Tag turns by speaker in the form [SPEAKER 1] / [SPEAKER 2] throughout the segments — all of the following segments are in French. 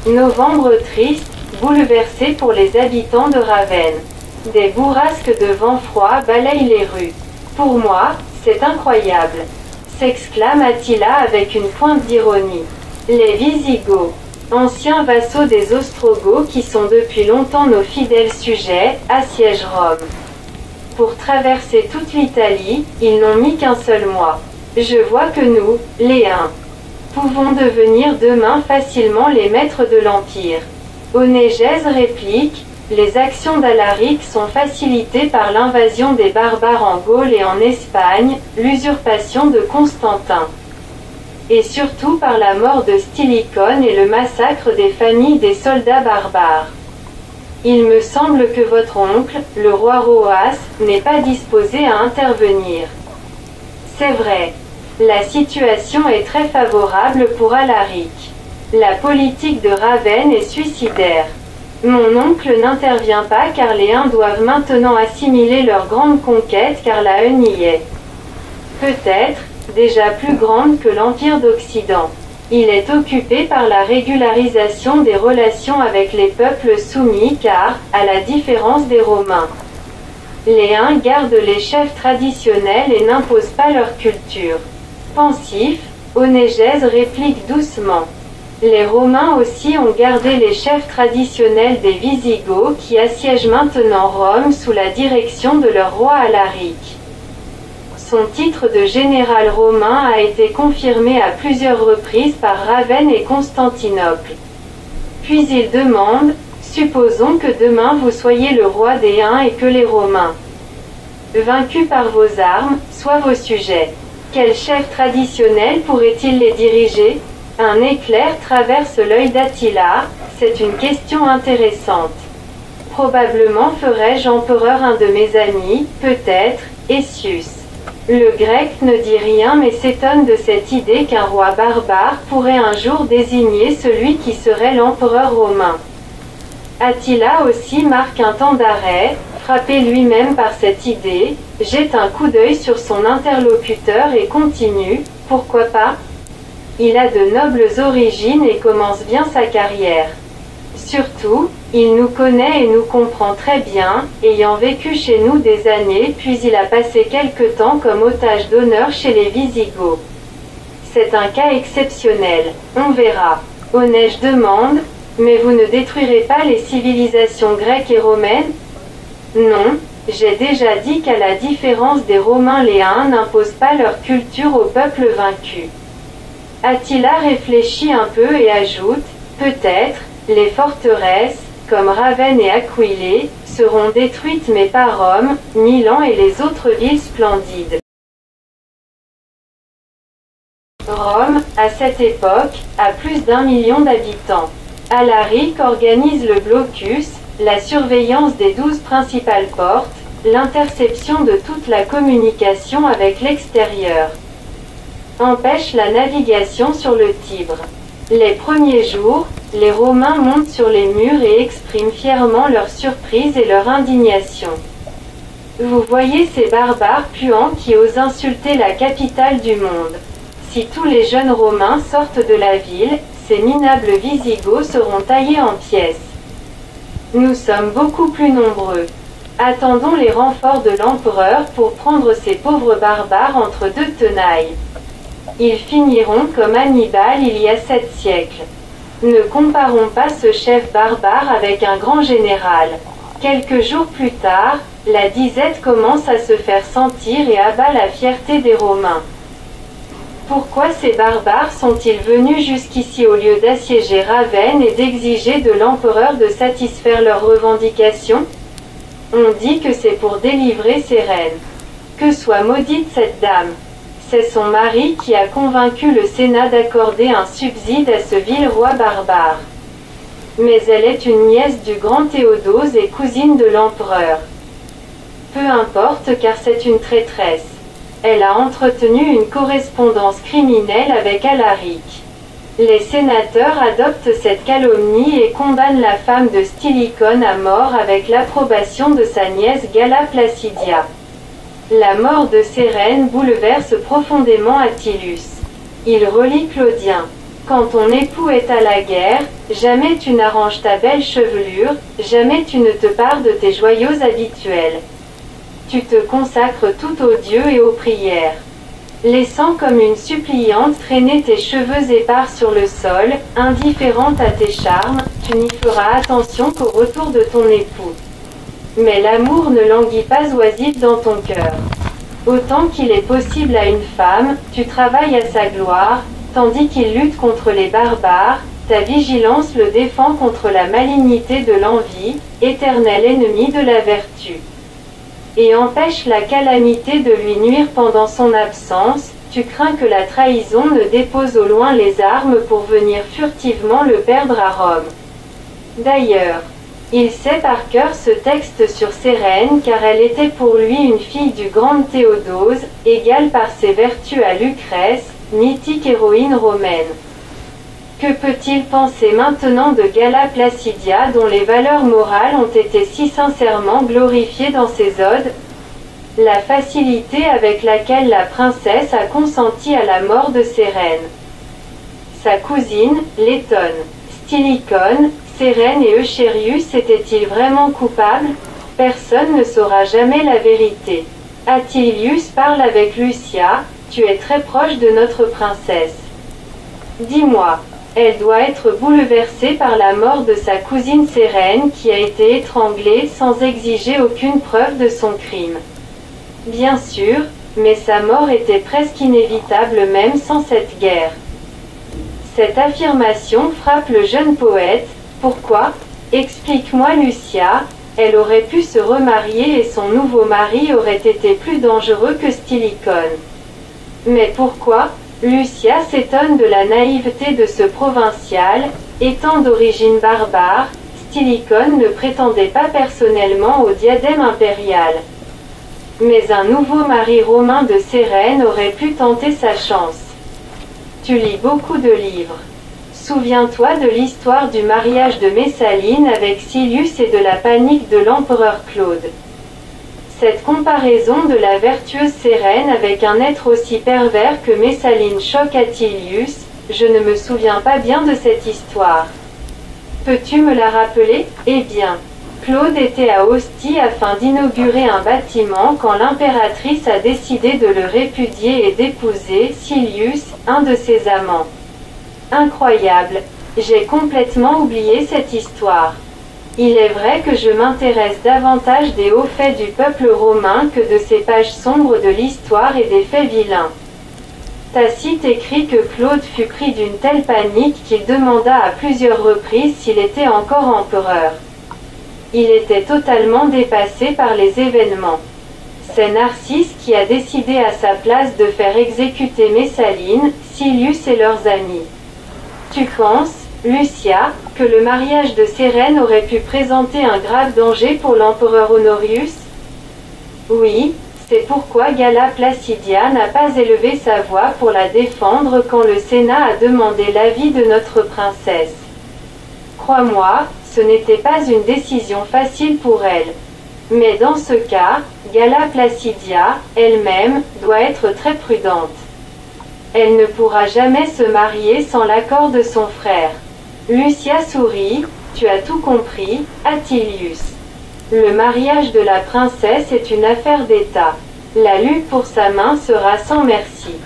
[SPEAKER 1] Novembre triste, bouleversé pour les habitants de Ravenne. Des bourrasques de vent froid balayent les rues. Pour moi, c'est incroyable, s'exclame Attila avec une pointe d'ironie. Les Visigoths, anciens vassaux des Ostrogoths qui sont depuis longtemps nos fidèles sujets, assiègent Rome. Pour traverser toute l'Italie, ils n'ont mis qu'un seul mois. Je vois que nous, les Huns, pouvons devenir demain facilement les maîtres de l'Empire. Onégèse réplique, les actions d'Alaric sont facilitées par l'invasion des barbares en Gaule et en Espagne, l'usurpation de Constantin. Et surtout par la mort de Stylicone et le massacre des familles des soldats barbares. Il me semble que votre oncle, le roi Roas, n'est pas disposé à intervenir. C'est vrai. La situation est très favorable pour Alaric. La politique de Ravenne est suicidaire. Mon oncle n'intervient pas car les Huns doivent maintenant assimiler leur grande conquête car la Hun y est. Peut-être, déjà plus grande que l'Empire d'Occident. Il est occupé par la régularisation des relations avec les peuples soumis car, à la différence des Romains, les Huns gardent les chefs traditionnels et n'imposent pas leur culture. Pensif, Onégèse réplique doucement. Les Romains aussi ont gardé les chefs traditionnels des Visigoths qui assiègent maintenant Rome sous la direction de leur roi Alaric. Son titre de général romain a été confirmé à plusieurs reprises par Ravenne et Constantinople. Puis il demande, supposons que demain vous soyez le roi des Huns et que les Romains, vaincus par vos armes, soient vos sujets. Quel chef traditionnel pourrait-il les diriger? Un éclair traverse l'œil d'Attila, c'est une question intéressante. Probablement ferais-je empereur un de mes amis, peut-être, Essius. Le grec ne dit rien mais s'étonne de cette idée qu'un roi barbare pourrait un jour désigner celui qui serait l'empereur romain. Attila aussi marque un temps d'arrêt, frappé lui-même par cette idée, jette un coup d'œil sur son interlocuteur et continue, pourquoi pas? Il a de nobles origines et commence bien sa carrière. Surtout, il nous connaît et nous comprend très bien, ayant vécu chez nous des années puis il a passé quelque temps comme otage d'honneur chez les Visigoths. C'est un cas exceptionnel, on verra. Onège demande, mais vous ne détruirez pas les civilisations grecques et romaines? Non, j'ai déjà dit qu'à la différence des Romains les Huns n'imposent pas leur culture au peuple vaincu. Attila réfléchit un peu et ajoute, peut-être, les forteresses, comme Ravenne et Aquilée, seront détruites mais pas Rome, Milan et les autres villes splendides. Rome, à cette époque, a plus d'1 million d'habitants. Alaric organise le blocus, la surveillance des 12 principales portes, l'interception de toute la communication avec l'extérieur. Empêche la navigation sur le Tibre. Les premiers jours, les Romains montent sur les murs et expriment fièrement leur surprise et leur indignation. Vous voyez ces barbares puants qui osent insulter la capitale du monde. Si tous les jeunes Romains sortent de la ville, ces minables Visigoths seront taillés en pièces. Nous sommes beaucoup plus nombreux. Attendons les renforts de l'empereur pour prendre ces pauvres barbares entre deux tenailles. Ils finiront comme Hannibal il y a 7 siècles. Ne comparons pas ce chef barbare avec un grand général. Quelques jours plus tard, la disette commence à se faire sentir et abat la fierté des Romains. Pourquoi ces barbares sont-ils venus jusqu'ici au lieu d'assiéger Ravenne et d'exiger de l'empereur de satisfaire leurs revendications? On dit que c'est pour délivrer ses reines. Que soit maudite cette dame. C'est son mari qui a convaincu le Sénat d'accorder un subside à ce vil roi barbare. Mais elle est une nièce du grand Théodose et cousine de l'empereur. Peu importe car c'est une traîtresse. Elle a entretenu une correspondance criminelle avec Alaric. Les sénateurs adoptent cette calomnie et condamnent la femme de Stylicone à mort avec l'approbation de sa nièce Galla Placidia. La mort de ces reines bouleverse profondément Attillus. Il relie Claudien. Quand ton époux est à la guerre, jamais tu n'arranges ta belle chevelure, jamais tu ne te pares de tes joyaux habituels. Tu te consacres tout aux dieux et aux prières. Laissant comme une suppliante traîner tes cheveux épars sur le sol, indifférente à tes charmes, tu n'y feras attention qu'au retour de ton époux. Mais l'amour ne languit pas oisif dans ton cœur. Autant qu'il est possible à une femme, tu travailles à sa gloire, tandis qu'il lutte contre les barbares, ta vigilance le défend contre la malignité de l'envie, éternel ennemi de la vertu. Et empêche la calamité de lui nuire pendant son absence, tu crains que la trahison ne dépose au loin les armes pour venir furtivement le perdre à Rome. D'ailleurs, il sait par cœur ce texte sur Cérène car elle était pour lui une fille du grand Théodose, égale par ses vertus à Lucrèce, mythique héroïne romaine. Que peut-il penser maintenant de Galla Placidia dont les valeurs morales ont été si sincèrement glorifiées dans ses odes? La facilité avec laquelle la princesse a consenti à la mort de Cérène. Sa cousine, l'étonne. Stylicone, Cérène et Euchérius étaient-ils vraiment coupables? Personne ne saura jamais la vérité. Attilius parle avec Lucia, tu es très proche de notre princesse. Dis-moi, elle doit être bouleversée par la mort de sa cousine Cérène qui a été étranglée sans exiger aucune preuve de son crime. Bien sûr, mais sa mort était presque inévitable même sans cette guerre. Cette affirmation frappe le jeune poète. Pourquoi? Explique-moi Lucia, elle aurait pu se remarier et son nouveau mari aurait été plus dangereux que Stylicone. Mais pourquoi? Lucia s'étonne de la naïveté de ce provincial, étant d'origine barbare, Stylicone ne prétendait pas personnellement au diadème impérial. Mais un nouveau mari romain de Cérène aurait pu tenter sa chance. Tu lis beaucoup de livres. Souviens-toi de l'histoire du mariage de Messaline avec Silius et de la panique de l'empereur Claude. Cette comparaison de la vertueuse Cérène avec un être aussi pervers que Messaline choque Attilius, je ne me souviens pas bien de cette histoire. Peux-tu me la rappeler? Eh bien, Claude était à Ostie afin d'inaugurer un bâtiment quand l'impératrice a décidé de le répudier et d'épouser Silius, un de ses amants. Incroyable, j'ai complètement oublié cette histoire. Il est vrai que je m'intéresse davantage des hauts faits du peuple romain que de ces pages sombres de l'histoire et des faits vilains. Tacite écrit que Claude fut pris d'une telle panique qu'il demanda à plusieurs reprises s'il était encore empereur. Il était totalement dépassé par les événements. C'est Narcisse qui a décidé à sa place de faire exécuter Messaline, Silius et leurs amis. Tu penses, Lucia, que le mariage de Cérène aurait pu présenter un grave danger pour l'empereur Honorius? Oui, c'est pourquoi Galla Placidia n'a pas élevé sa voix pour la défendre quand le Sénat a demandé l'avis de notre princesse. Crois-moi, ce n'était pas une décision facile pour elle. Mais dans ce cas, Galla Placidia, elle-même, doit être très prudente. Elle ne pourra jamais se marier sans l'accord de son frère. Lucia sourit, tu as tout compris, Attilius. Le mariage de la princesse est une affaire d'État. La lutte pour sa main sera sans merci.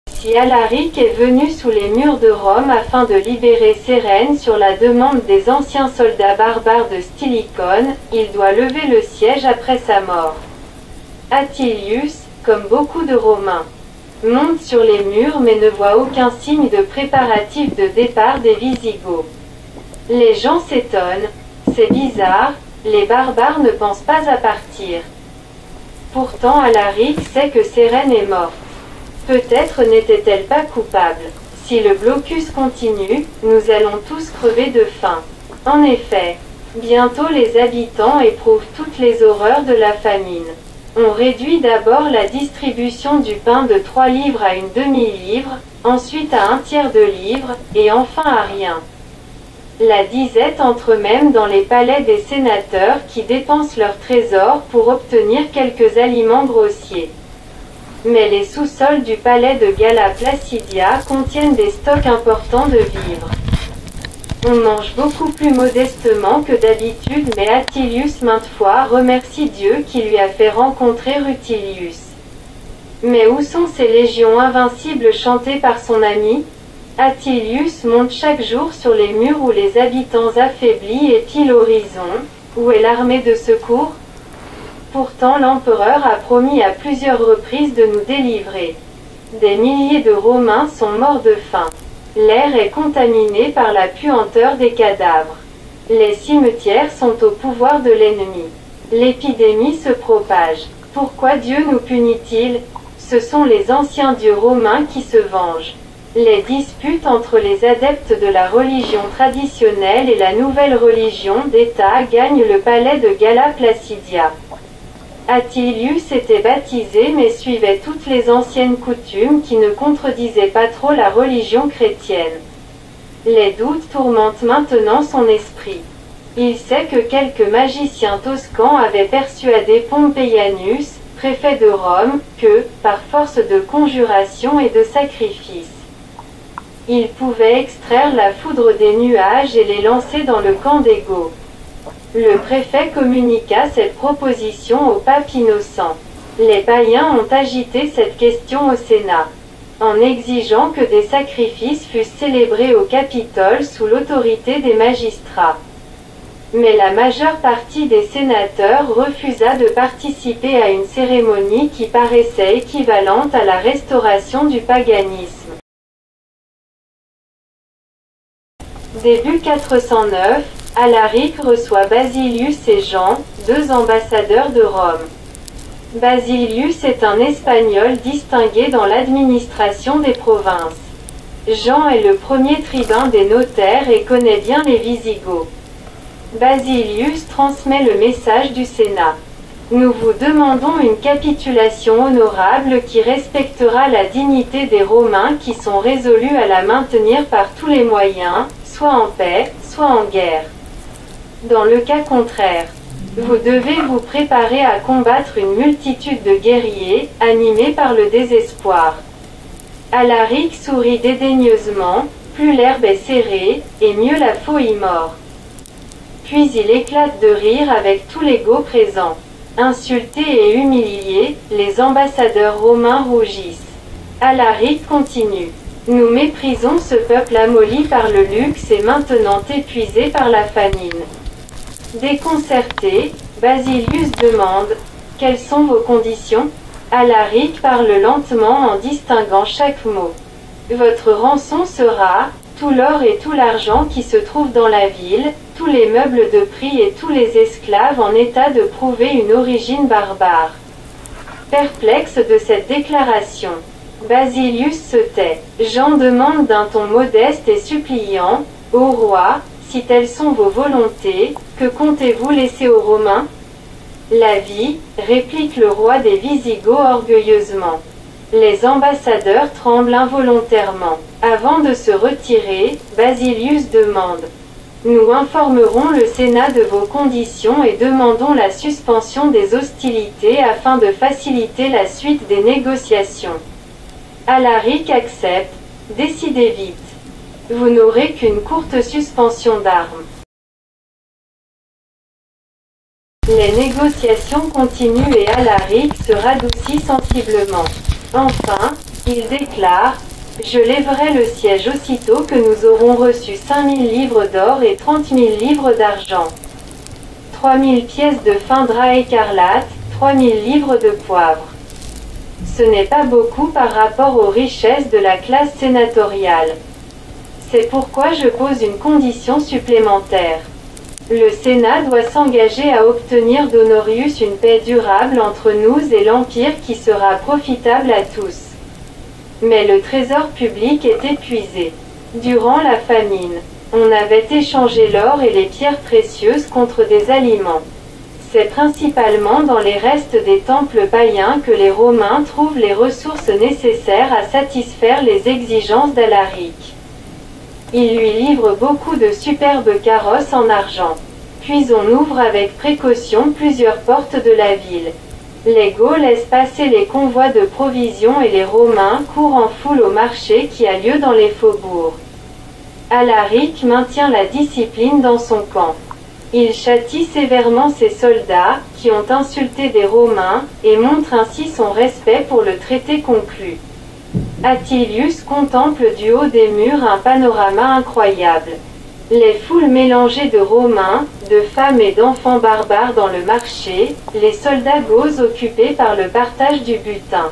[SPEAKER 1] Si Alaric est venu sous les murs de Rome afin de libérer Cérène sur la demande des anciens soldats barbares de Stylicone, il doit lever le siège après sa mort. Attilius, comme beaucoup de Romains, monte sur les murs mais ne voit aucun signe de préparatif de départ des Visigoths. Les gens s'étonnent, c'est bizarre, les barbares ne pensent pas à partir. Pourtant Alaric sait que Cérène est morte. Peut-être n'était-elle pas coupable. Si le blocus continue, nous allons tous crever de faim. En effet, bientôt les habitants éprouvent toutes les horreurs de la famine. On réduit d'abord la distribution du pain de 3 livres à une demi-livre, ensuite à 1/3 de livre, et enfin à rien. La disette entre même dans les palais des sénateurs qui dépensent leurs trésors pour obtenir quelques aliments grossiers. Mais les sous-sols du palais de Galla Placidia contiennent des stocks importants de vivres. On mange beaucoup plus modestement que d'habitude, mais Attilius maintes fois remercie Dieu qui lui a fait rencontrer Rutilius. Mais où sont ces légions invincibles chantées par son ami? Attilius monte chaque jour sur les murs où les habitants affaiblis épient l'horizon. Où est l'armée de secours? Pourtant l'empereur a promis à plusieurs reprises de nous délivrer. Des milliers de Romains sont morts de faim. L'air est contaminé par la puanteur des cadavres. Les cimetières sont au pouvoir de l'ennemi. L'épidémie se propage. Pourquoi Dieu nous punit-il? Ce sont les anciens dieux romains qui se vengent. Les disputes entre les adeptes de la religion traditionnelle et la nouvelle religion d'État gagnent le palais de Galla Placidia. Attilius était baptisé mais suivait toutes les anciennes coutumes qui ne contredisaient pas trop la religion chrétienne. Les doutes tourmentent maintenant son esprit. Il sait que quelques magiciens toscans avaient persuadé Pompeianus, préfet de Rome, que, par force de conjuration et de sacrifice, il pouvait extraire la foudre des nuages et les lancer dans le camp des Goths. Le préfet communiqua cette proposition au pape Innocent. Les païens ont agité cette question au Sénat, en exigeant que des sacrifices fussent célébrés au Capitole sous l'autorité des magistrats. Mais la majeure partie des sénateurs refusa de participer à une cérémonie qui paraissait équivalente à la restauration du paganisme. Début 409, Alaric reçoit Basilius et Jean, deux ambassadeurs de Rome. Basilius est un Espagnol distingué dans l'administration des provinces. Jean est le premier tribun des notaires et connaît bien les Visigoths. Basilius transmet le message du Sénat. Nous vous demandons une capitulation honorable qui respectera la dignité des Romains qui sont résolus à la maintenir par tous les moyens, soit en paix, soit en guerre. Dans le cas contraire, vous devez vous préparer à combattre une multitude de guerriers, animés par le désespoir. Alaric sourit dédaigneusement, plus l'herbe est serrée, et mieux la faux y mord. Puis il éclate de rire avec tous les Goths présents. Insultés et humiliés, les ambassadeurs romains rougissent. Alaric continue. Nous méprisons ce peuple amoli par le luxe et maintenant épuisé par la famine. Déconcerté, Basilius demande « Quelles sont vos conditions ?» Alaric parle lentement en distinguant chaque mot. « Votre rançon sera tout l'or et tout l'argent qui se trouvent dans la ville, tous les meubles de prix et tous les esclaves en état de prouver une origine barbare. » Perplexe de cette déclaration, Basilius se tait. Jean demande d'un ton modeste et suppliant « Ô roi, si telles sont vos volontés, que comptez-vous laisser aux Romains ?» La vie, réplique le roi des Visigoths orgueilleusement. Les ambassadeurs tremblent involontairement. Avant de se retirer, Basilius demande « Nous informerons le Sénat de vos conditions et demandons la suspension des hostilités afin de faciliter la suite des négociations. » Alaric accepte. Décidez vite. Vous n'aurez qu'une courte suspension d'armes. Les négociations continuent et Alaric se radoucit sensiblement. Enfin, il déclare « Je lèverai le siège aussitôt que nous aurons reçu 5000 livres d'or et 30 000 livres d'argent. 3000 pièces de fin drap écarlate, 3000 livres de poivre. Ce n'est pas beaucoup par rapport aux richesses de la classe sénatoriale. C'est pourquoi je pose une condition supplémentaire. Le Sénat doit s'engager à obtenir d'Honorius une paix durable entre nous et l'Empire qui sera profitable à tous. Mais le trésor public est épuisé. Durant la famine, on avait échangé l'or et les pierres précieuses contre des aliments. C'est principalement dans les restes des temples païens que les Romains trouvent les ressources nécessaires à satisfaire les exigences d'Alaric. Il lui livre beaucoup de superbes carrosses en argent. Puis on ouvre avec précaution plusieurs portes de la ville. Les Goths laissent passer les convois de provisions et les Romains courent en foule au marché qui a lieu dans les faubourgs. Alaric maintient la discipline dans son camp. Il châtie sévèrement ses soldats, qui ont insulté des Romains, et montre ainsi son respect pour le traité conclu. Attilius contemple du haut des murs un panorama incroyable. Les foules mélangées de Romains, de femmes et d'enfants barbares dans le marché, les soldats goths occupés par le partage du butin.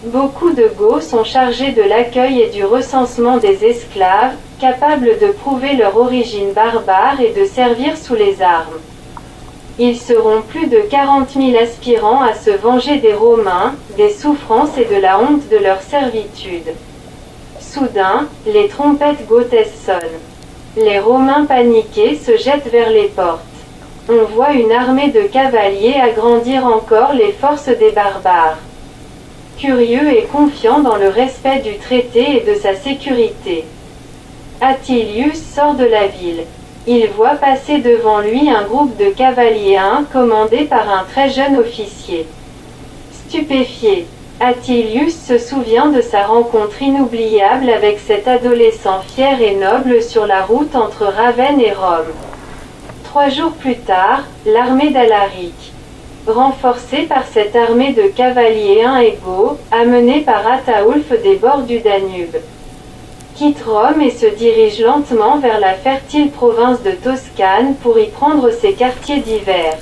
[SPEAKER 1] Beaucoup de Goths sont chargés de l'accueil et du recensement des esclaves, capables de prouver leur origine barbare et de servir sous les armes. Ils seront plus de 40 000 aspirants à se venger des Romains, des souffrances et de la honte de leur servitude. Soudain, les trompettes gothesses sonnent. Les Romains paniqués se jettent vers les portes. On voit une armée de cavaliers agrandir encore les forces des barbares. Curieux et confiant dans le respect du traité et de sa sécurité, Attilius sort de la ville. Il voit passer devant lui un groupe de cavaliers commandé par un très jeune officier. Stupéfié, Attilius se souvient de sa rencontre inoubliable avec cet adolescent fier et noble sur la route entre Ravenne et Rome. 3 jours plus tard, l'armée d'Alaric, renforcée par cette armée de cavaliers égaux, amenée par Ataulf des bords du Danube, quitte Rome et se dirige lentement vers la fertile province de Toscane pour y prendre ses quartiers d'hiver.